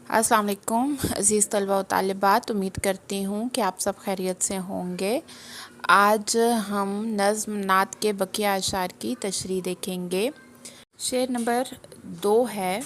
अस्सलाम वालेकुम अज़ीज़ तलबा व तालिबात, उम्मीद करती हूँ कि आप सब खैरियत से होंगे। आज हम नज़्म नात के बकिया अशार की तशरीह देखेंगे। शेर नंबर 2 है,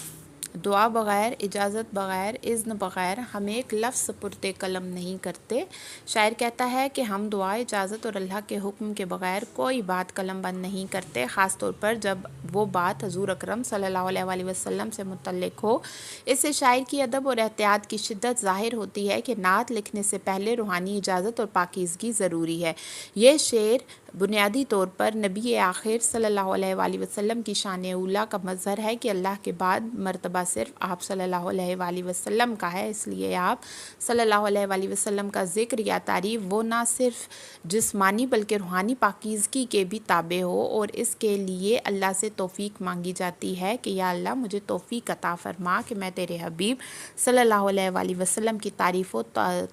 दुआ बग़ैर, इजाज़त बग़ैर, इज़्न बग़ैर हम एक लफ्ज़ पुरते कलम नहीं करते। शायर कहता है कि हम दुआ, इजाज़त और अल्लाह के हुक्म के बग़ैर कोई बात कलम बंद नहीं करते, ख़ास तौर पर जब वो बात हज़ूर अकरम सल्लल्लाहु अलैहि वसल्लम से मुतल्लिक़ हो। इससे शायर की अदब और एहतियात की शिद्दत ज़ाहिर होती है कि नात लिखने से पहले रूहानी इजाज़त और पाकीज़गी ज़रूरी है। ये शेर बुनियादी तौर पर नबी आखिर सल्लल्लाहु अलैहि वसल्लम की शान उला का मज़हर है कि अल्लाह के बाद मर्तबा सिर्फ़ आप सल्लल्लाहु अलैहि वसल्लम का है। इसलिए आप सल्लल्लाहु अलैहि वसल्लम का ज़िक्र या तारीफ़ वो ना सिर्फ़ जिस्मानी बल्कि रूहानी पाकीज़गी के भी ताबे हो, और इसके लिए अल्लाह से तौफ़ीक मांगी जाती है कि या अल्लाह मुझे तौफ़ीक अता फ़रमा कि मैं तेरे हबीब सल्लल्लाहु अलैहि वसल्लम की तारीफ़ व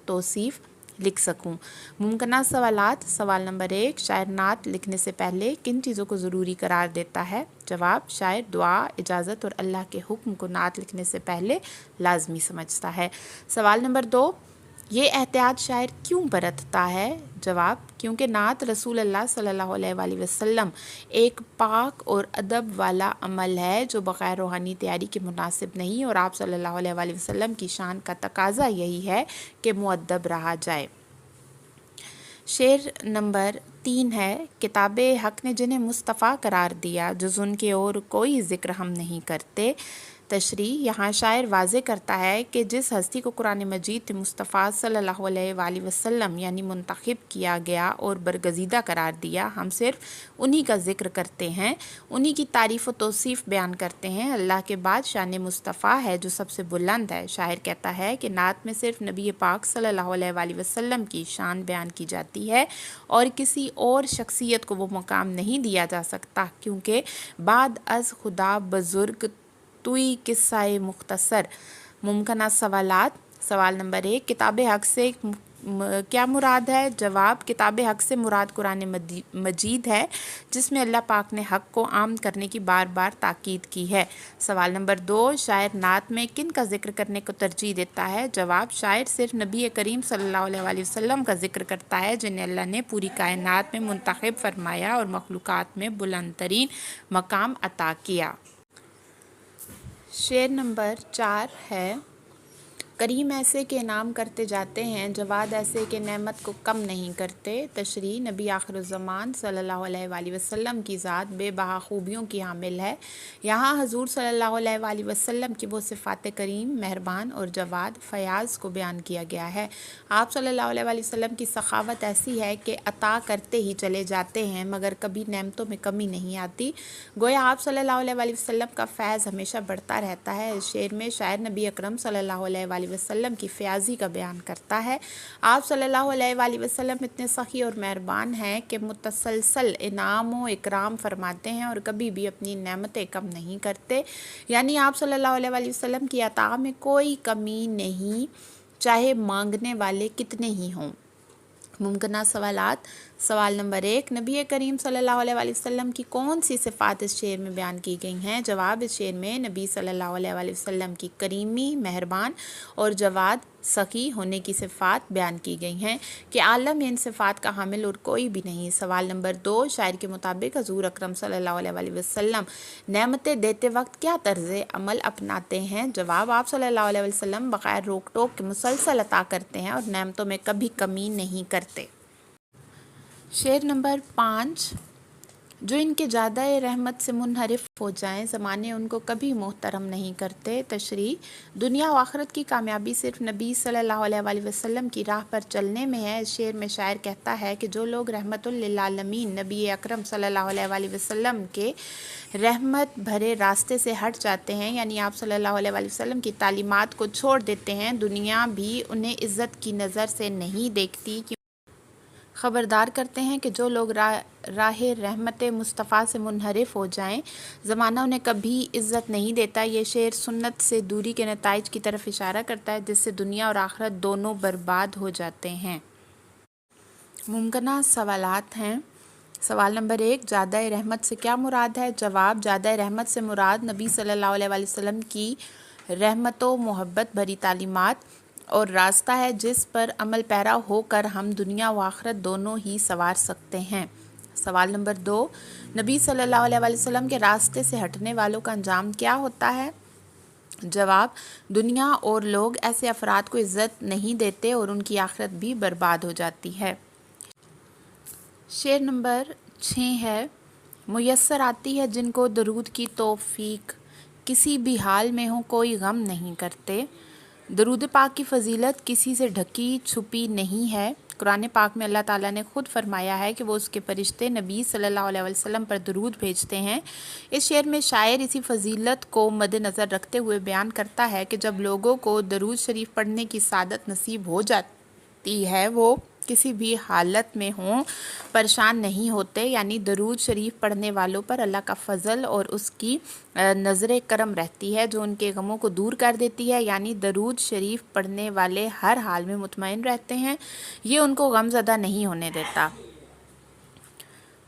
तौसीफ़ लिख सकूं। मुमकिन सवालात। सवाल नंबर 1, शायर नात लिखने से पहले किन चीज़ों को ज़रूरी करार देता है? जवाब, शायर दुआ, इजाज़त और अल्लाह के हुक्म को नात लिखने से पहले लाजमी समझता है। सवाल नंबर 2, ये एहतियात शायर क्यों बरतता है? जवाब, क्योंकि नात रसूल अल्लाह सल्लल्लाहु अलैहि वसल्लम एक पाक और अदब वाला अमल है जो बग़ैर रूहानी तैयारी के मुनासिब नहीं, और आप सल्लल्लाहु अलैहि वसल्लम की शान का तकाज़ा यही है कि मुअद्दब रहा जाए। शेर नंबर 3 है, किताब हक़ ने जिन्हें मुस्तफ़ा करार दिया जुज़ उनके और कोई ज़िक्र हम नहीं करते। तशरीह, यहाँ शायर वाज़े करता है कि जिस हस्ती को कुरान मजीद मुस्तफ़ा सल्लल्लाहु अलैहि वसल्लम यानी मुंतखब किया गया और बरगज़ीदा करार दिया, हम सिर्फ़ उन्हीं का ज़िक्र करते हैं, उन्हीं की तारीफ़ व तौसीफ़ बयान करते हैं। अल्लाह के बाद शान मुस्तफ़ा है जो सबसे बुलंद है। शायर कहता है कि नात में सिर्फ़ नबी पाक सल्लल्लाहु अलैहि वसल्लम की शान बयान की जाती है और किसी और शख्सियत को वो मकाम नहीं दिया जा सकता, क्योंकि बाद अज़ खुदा बुज़ुर्ग तुई किस्सा मुख्तसर। मुमकिन सवालात। सवाल नंबर 1, किताब हक़ से क्या मुराद है? जवाब, किताब हक़ से मुराद कुरान मजीद है जिसमें अल्लाह पाक ने हक़ को आम करने की बार बार ताकीद की है। सवाल नंबर 2, शायर नात में किन का ज़िक्र करने को तरजीह देता है? जवाब, शायर सिर्फ नबी करीम सल्लल्लाहु अलैहि वसल्लम का ज़िक्र करता है जिन्हें अल्लाह ने पूरी कायनात में मुंतखब फरमाया और मखलूक़ात में बुलंद तरीन मकाम अता किया। शेर नंबर 4 है, करीम ऐसे के इनाम करते जाते हैं, जवाद ऐसे के नेमत को कम नहीं करते। तशरीह, नबी आखिरुज़्ज़मान सल्लल्लाहु अलैहि वसल्लम की ज़ात बेबहा खूबियों की हामिल है। यहाँ हज़ूर सल्लल्लाहु अलैहि वसल्लम की वो सिफ़ात करीम, मेहरबान और जवाद फ़याज़ को बयान किया गया है। आप सल्लल्लाहु अलैहि वसल्लम की सखावत ऐसी है कि अता करते ही चले जाते हैं मगर कभी नेमतों में कमी नहीं आती। गोया आप सल्लल्लाहु अलैहि वसल्लम का फ़ैज़ हमेशा बढ़ता रहता है। इस शेर में शायर नबी अकरम सल्लल्लाहु अलैहि वसल्लम की फ़याज़ी का बयान करता है। आप सल्लल्लाहु अलैहि वसल्लम इतने सखी और मेहरबान हैं कि मुतसलसल इनाम व इकराम फरमाते हैं और कभी भी अपनी नेमतें कम नहीं करते। यानी आप सल्लल्लाहु अलैहि वसल्लम की अता में कोई कमी नहीं, चाहे मांगने वाले कितने ही हों। मुमकिन सवालात। सवाल नंबर 1, नबी करीम सल्लल्लाहु अलैहि वसल्लम की कौन सी सिफ़ात इस शेर में बयान की गई हैं? जवाब, इस शेर में नबी सल्लल्लाहु अलैहि वसल्लम की करीमी, मेहरबान और जवाद सखी होने की सिफ़ात बयान की गई हैं कि आलम में इन सिफ़ात का हामिल और कोई भी नहीं। सवाल नंबर 2, शायर के मुताबिक हज़ूर अकरम सल्लल्लाहु अलैहि वसल्लम नेमतें देते वक्त क्या तर्ज़ अमल अपनाते हैं? जवाब, आप सल्लल्लाहु अलैहि वसल्लम बग़ैर रोक टोक के मुसलसल अता करते हैं और नेमतों में कभी कमी नहीं करते। शेर नंबर 5, जो इनके ज़्यादा रहमत से मुनहरिफ हो जाएं, ज़माने उनको कभी मोहतरम नहीं करते। तशरीह, दुनिया व आखिरत की कामयाबी सिर्फ नबी सल्लल्लाहु अलैहि वसल्लम की राह पर चलने में है। इस शेर में शायर कहता है कि जो लोग रहमतुल लिल आलमीन नबी अकरम सल्लल्लाहु अलैहि वसल्लम के रहमत भरे रास्ते से हट जाते हैं, यानी आप सल्लल्लाहु अलैहि वसल्लम की तालीमात को छोड़ देते हैं, दुनिया भी उन्हें इज़्ज़त की नज़र से नहीं देखती। ख़बरदार करते हैं कि जो लोग राह रहमत मुस्तफ़ा से मुनहरिफ हो जाएं, ज़माना उन्हें कभी इज़्ज़त नहीं देता। ये शेर सुन्नत से दूरी के नताइज की तरफ इशारा करता है जिससे दुनिया और आखिरत दोनों बर्बाद हो जाते हैं। मुमकिन सवालात हैं। सवाल नंबर 1, ज़्यादा रहमत से क्या मुराद है? जवाब, ज़्यादा रहमत से मुराद नबी सल्लल्लाहु अलैहि वसल्लम की रहमत व मोहब्बत भरी तालीमात और रास्ता है जिस पर अमल पैरा होकर हम दुनिया व आखिरत दोनों ही संवार सकते हैं। सवाल नंबर 2, नबी सल्लल्लाहु अलैहि वसल्लम के रास्ते से हटने वालों का अंजाम क्या होता है? जवाब, दुनिया और लोग ऐसे अफराद को इज़्ज़त नहीं देते और उनकी आखिरत भी बर्बाद हो जाती है। शेर नंबर 6 है, मुयस्सर आती है जिनको दरूद की तौफीक, किसी भी हाल में हो कोई गम नहीं करते। दरूद पाक की फ़जीलत किसी से ढकी छुपी नहीं है। कुरान पाक में अल्लाह ताला ने ख़ुद फरमाया है कि वो उसके फरिश्ते नबी सल्लल्लाहु अलैहि वसल्लम पर दरूद भेजते हैं। इस शेर में शायर इसी फ़जीलत को मद्देनज़र रखते हुए बयान करता है कि जब लोगों को दरूद शरीफ पढ़ने की सादत नसीब हो जाती है वो किसी भी हालत में हों परेशान नहीं होते, यानी दरूद शरीफ पढ़ने वालों पर अल्लाह का फ़ज़ल और उसकी नज़र करम रहती है जो उनके गमों को दूर कर देती है। यानी दरूद शरीफ पढ़ने वाले हर हाल में मुतमईन रहते हैं, ये उनको गमज़दा नहीं होने देता।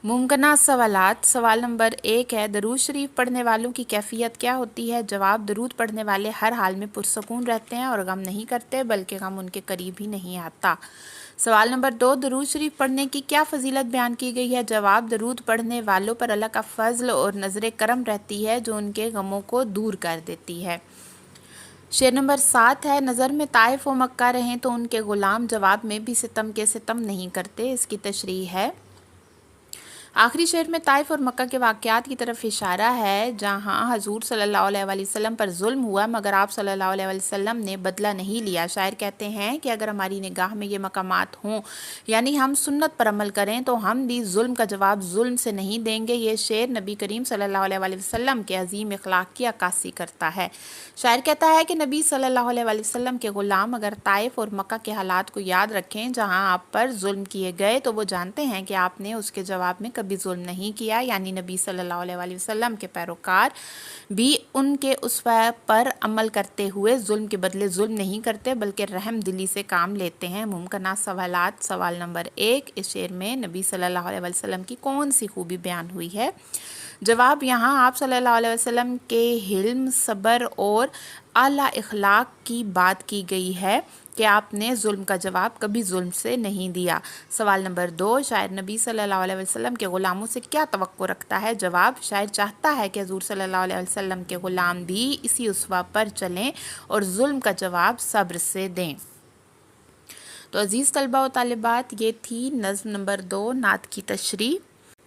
मुमकिना सवालात। सवाल नंबर 1 है, दरूद शरीफ पढ़ने वालों की कैफियत क्या होती है? जवाब, दरूद पढ़ने वाले हर हाल में पुरसकून रहते हैं और गम नहीं करते बल्कि गम उनके करीब ही नहीं आता। सवाल नंबर 2, दरूद शरीफ पढ़ने की क्या फ़जीलत बयान की गई है? जवाब, दरूद पढ़ने वालों पर अल्लाह का फ़ज़ल और नज़र करम रहती है जो उनके गमों को दूर कर देती है। शेर नंबर 7 है, नज़र में ताइफ व मक्का रहें तो उनके ग़ुलाम जवाब में भी सितम के सितम नहीं करते। इसकी तशरीह है। आखिरी शेर में ताइफ और मक्का के वाक़यात की तरफ इशारा है जहाँ हजूर सल्लल्लाहु अलैहि वसल्लम पर जुल्म हुआ मगर आप सल्लल्लाहु अलैहि वसल्लम ने बदला नहीं लिया। शायर कहते हैं कि अगर हमारी निगाह में ये मकामात हों यानी हम सुन्नत पर अमल करें तो हम भी जुल्म का जवाब जुल्म से नहीं देंगे। ये शेर नबी करीम सल्लल्लाहु अलैहि वसल्लम के अजीम अखलाक की अक्कासी करता है। शायर कहता है कि नबी सल्लल्लाहु अलैहि वसल्लम के ग़ुलाम अगर ताइफ और मक्का के हालात को याद रखें जहाँ आप पर जुल्म किए गए तो वो जानते हैं कि आपने उसके जवाब में भी जुल्म नहीं किया, यानी नबी सल्लल्लाहु अलैहि वसल्लम के पैरोकार भी उनके उसवा पर अमल करते हुए जुल्म के बदले जुल्म नहीं करते बल्कि रहम दिली से काम लेते हैं। मुमकिना सवालात। सवाल नंबर 1, इस शेर में नबी सल्लल्लाहु अलैहि वसल्लम की कौन सी खूबी बयान हुई है? जवाब, यहाँ आप सल्लल्लाहु अलैहि वसल्लम के हिल्म, सब्र और आला इखलाक की बात की गई है कि आपने जुल्म का जवाब कभी जुल्म से नहीं दिया। सवाल नंबर 2, शायर नबी सल्लल्लाहु अलैहि वसल्लम के ग़ुलामों से क्या तवक्को रखता है? जवाब, शायर चाहता है कि हज़ूर सल्लल्लाहु अलैहि वसल्लम के ग़ुलाम भी इसी उसवा पर चलें और जुल्म का जवाब सब्र से दें। तो अज़ीज़ तलबा व तालिबात, ये थी नज़्म नंबर 2 नात की तशरीह।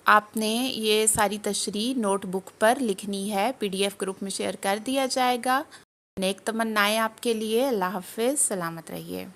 आपने ये सारी तशरीह नोटबुक पर लिखनी है, PDF ग्रुप में शेयर कर दिया जाएगा। नेक तमन्नाएं आपके लिए। अल्लाह हाफ़िज़, सलामत रहिए।